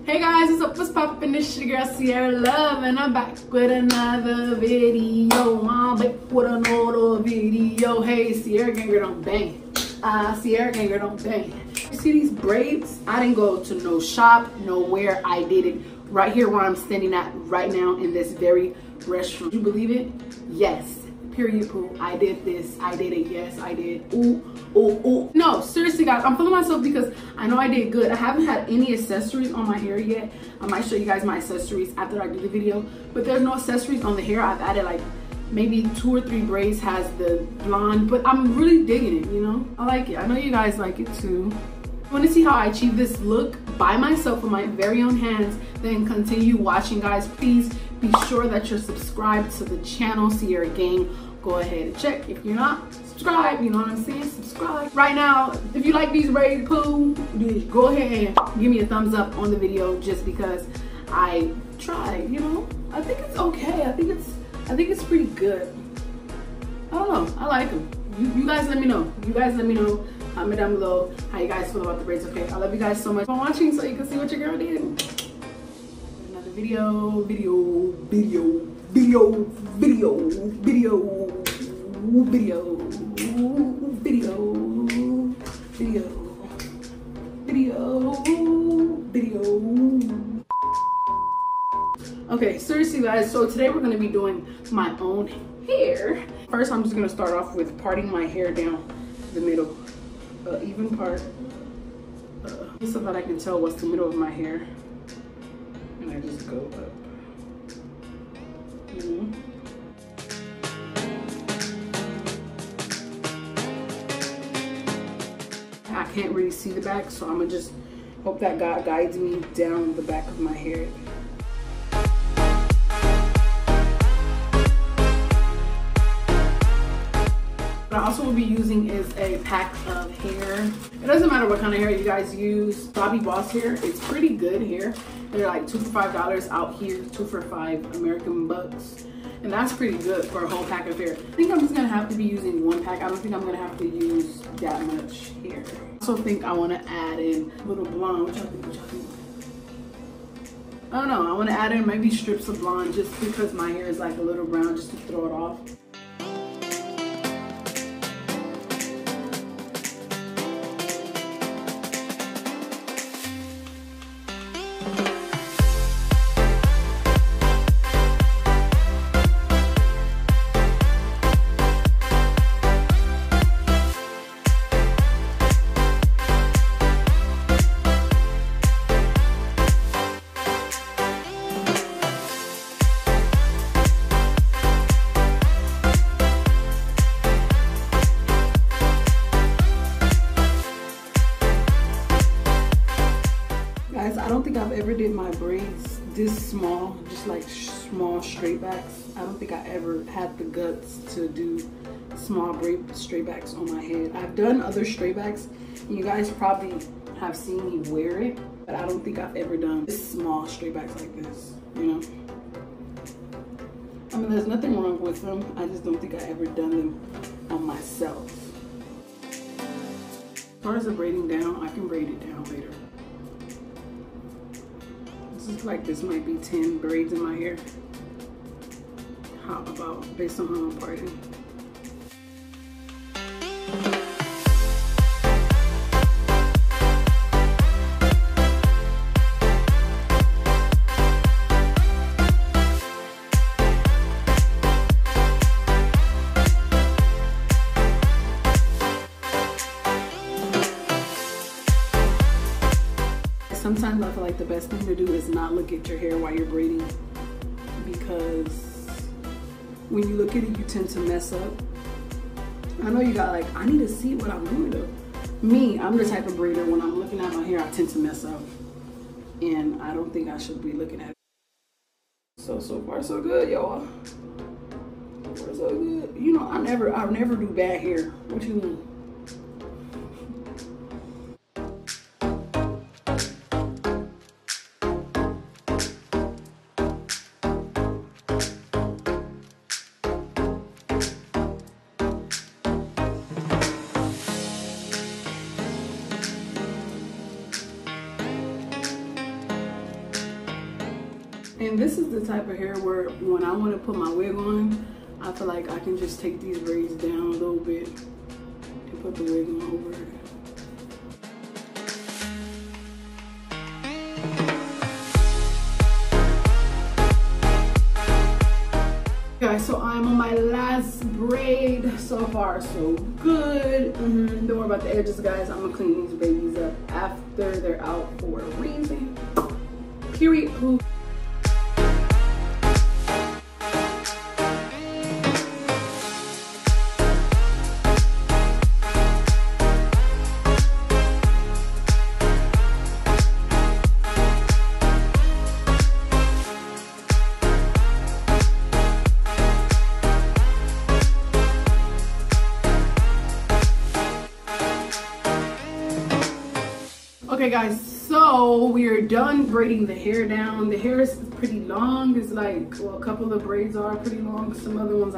Hey guys, what's up? What's poppin'? It's your girl Sierra Love, and I'm back with another video. I'm back with another video. Hey, Sierra Ganger don't bang. Sierra Ganger don't bang. You see these braids? I didn't go to no shop, nowhere. I did it right here where I'm standing at right now in this very restroom. You believe it? Yes. Period, poo. I did this. I did it. Yes, I did. Ooh, ooh, ooh. No, seriously, guys, I'm feeling myself because I know I did good. I haven't had any accessories on my hair yet. I might show you guys my accessories after I do the video, but there's no accessories on the hair. I've added like maybe 2 or 3 braids has the blonde, but I'm really digging it, you know? I like it. I know you guys like it too. Want to see how I achieve this look by myself with my very own hands, then continue watching, guys. Please be sure that you're subscribed to the channel Sierra Gang. Go ahead and check. If you're not, subscribe. You know what I'm saying? Subscribe. Right now, if you like these braids, poo, go ahead and give me a thumbs up on the video just because I tried, you know? I think it's okay. I think it's pretty good. I don't know. I like them. You guys let me know. You guys let me know. Comment down below how you guys feel about the braids, okay? I love you guys so much for watching so you can see what your girl did. Another video. Okay, seriously guys, so today we're gonna be doing my own hair. First, I'm just gonna start off with parting my hair down the middle. Even part, so that I can tell what's the middle of my hair, and I just go up. I can't really see the back, so I'm gonna just hope that God guides me down the back of my hair. What I also will be using is a pack of hair. It doesn't matter what kind of hair you guys use. Bobby Boss hair, it's pretty good hair. They're like $2 for $5 out here, 2 for $5 American bucks. And that's pretty good for a whole pack of hair. I think I'm just gonna have to be using 1 pack. I don't think I'm gonna have to use that much hair. I also think I wanna add in a little blonde. What y'all think? I don't know, I wanna add in maybe strips of blonde just because my hair is like a little brown, just to throw it off. I don't think I've ever did my braids this small, just like small straight backs. I don't think I ever had the guts to do small braid straight backs on my head. I've done other straight backs, and you guys probably have seen me wear it, but I don't think I've ever done small straight backs like this, you know? I mean, there's nothing wrong with them. I just don't think I ever done them on myself. As far as the braiding down, I can braid it down later. This might be 10 braids in my hair. How about based on how I'm parting? Sometimes I feel like the best thing to do is not look at your hair while you're braiding, because when you look at it, you tend to mess up. I know you got like, I need to see what I'm doing though. Me, I'm the type of braider, when I'm looking at my hair, I tend to mess up. And I don't think I should be looking at it. So far so good, y'all. So far so good. You know, I never do bad hair. What you mean? And this is the type of hair where when I want to put my wig on, I feel like I can just take these braids down a little bit and put the wig on over it. Guys, so I'm on my last braid. So far so good. Don't worry about the edges, guys. I'm gonna clean these babies up after they're out for a reason. Period. Okay guys, so we are done braiding the hair down. The hair is pretty long. It's like, well, a couple of the braids are pretty long. Some other ones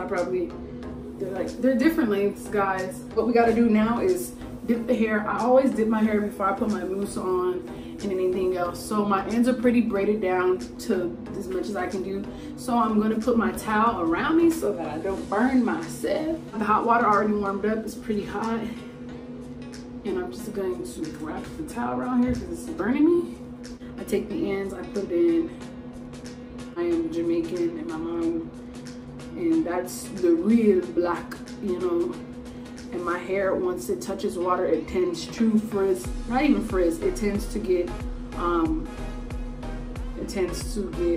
they're different lengths, guys. What we got to do now is dip the hair. I always dip my hair before I put my mousse on and anything else. So my ends are pretty braided down to as much as I can do. So I'm going to put my towel around me so that I don't burn myself. The hot water already warmed up. It's pretty hot. And I'm just going to wrap the towel around here because it's burning me. I take the ends, I put it in. I am Jamaican and my mom, and that's the real black, you know. And my hair, once it touches water, it tends to frizz. Not even frizz, it tends to get,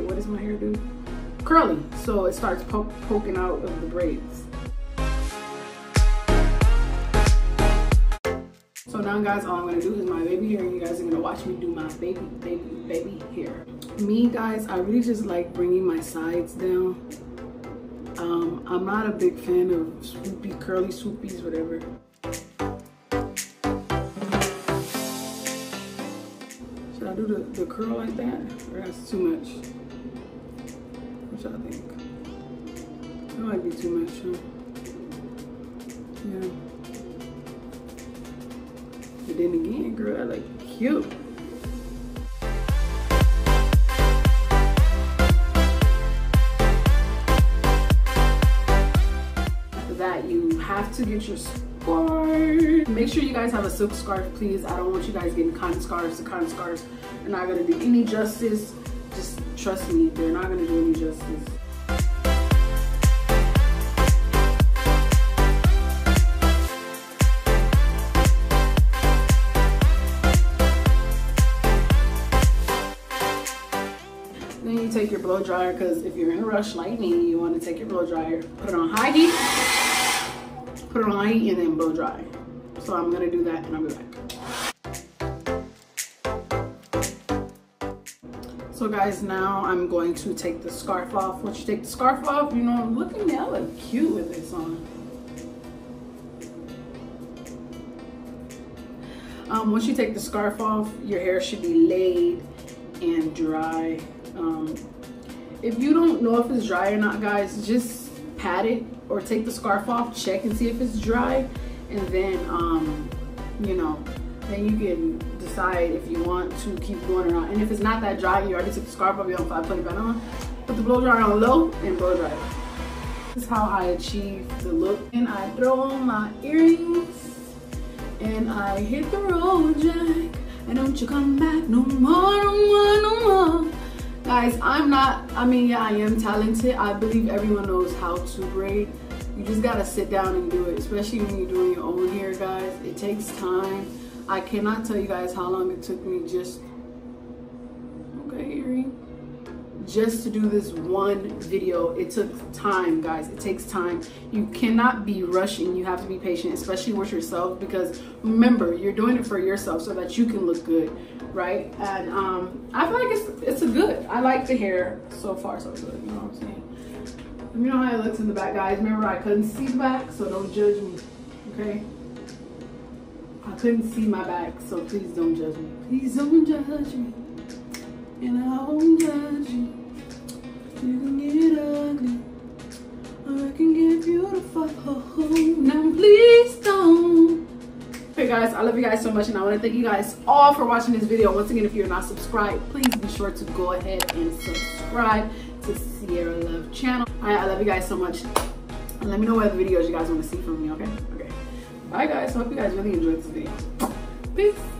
what does my hair do? Curly. So it starts poking out of the braids. So now, guys, all I'm gonna do is my baby hair, and you guys are gonna watch me do my baby hair. Me, guys, I really just like bringing my sides down. I'm not a big fan of swoopy, curly swoopies, whatever. Should I do the curl like that, or that's too much? What y'all think? That might be too much, huh? Yeah. But then again, girl, I like cute. After that, you have to get your scarf. Make sure you guys have a silk scarf, please. I don't want you guys getting cotton scarves. The cotton scarves are not gonna do any justice. Just trust me, they're not gonna do any justice. Then you take your blow dryer, because if you're in a rush like me, you want to take your blow dryer, put it on high heat, and then blow dry. So I'm gonna do that and I'll be back. So guys, now I'm going to take the scarf off. Once you take the scarf off, you know, look at me, I look cute with this on. Once you take the scarf off, your hair should be laid and dry. If you don't know if it's dry or not, guys, just pat it or take the scarf off, check and see if it's dry, and then you know, then you can decide if you want to keep going or not. And if it's not that dry, you already took the scarf off, you don't put it back on, put the blow dryer on low and blow dry it. This is how I achieve the look. And I throw on my earrings and I hit the road, Jack, and don't you come back no more, no more, no more. Guys, I mean, yeah, I am talented. I believe everyone knows how to braid. You just gotta sit down and do it, especially when you're doing your own hair, guys. It takes time. I cannot tell you guys how long it took me just to do this one video. It took time, guys. It takes time. You cannot be rushing. You have to be patient, especially with yourself, because remember, you're doing it for yourself so that you can look good, right? And I feel like it's a good. I like the hair so far, so good. You know what I'm saying? Let me know how it looks in the back, guys. Remember, I couldn't see the back, so don't judge me, okay? I couldn't see my back, so please don't judge me. Please don't judge me, and I won't judge you. You can get ugly, or I can get beautiful. Now please don't. Okay, guys. guys, I love you guys so much, and I want to thank you guys all for watching this video. Once again, if you're not subscribed, please be sure to go ahead and subscribe to Sierra Love channel. I love you guys so much, and let me know what other videos you guys want to see from me. Okay. Bye guys. Hope you guys really enjoyed this video. Peace.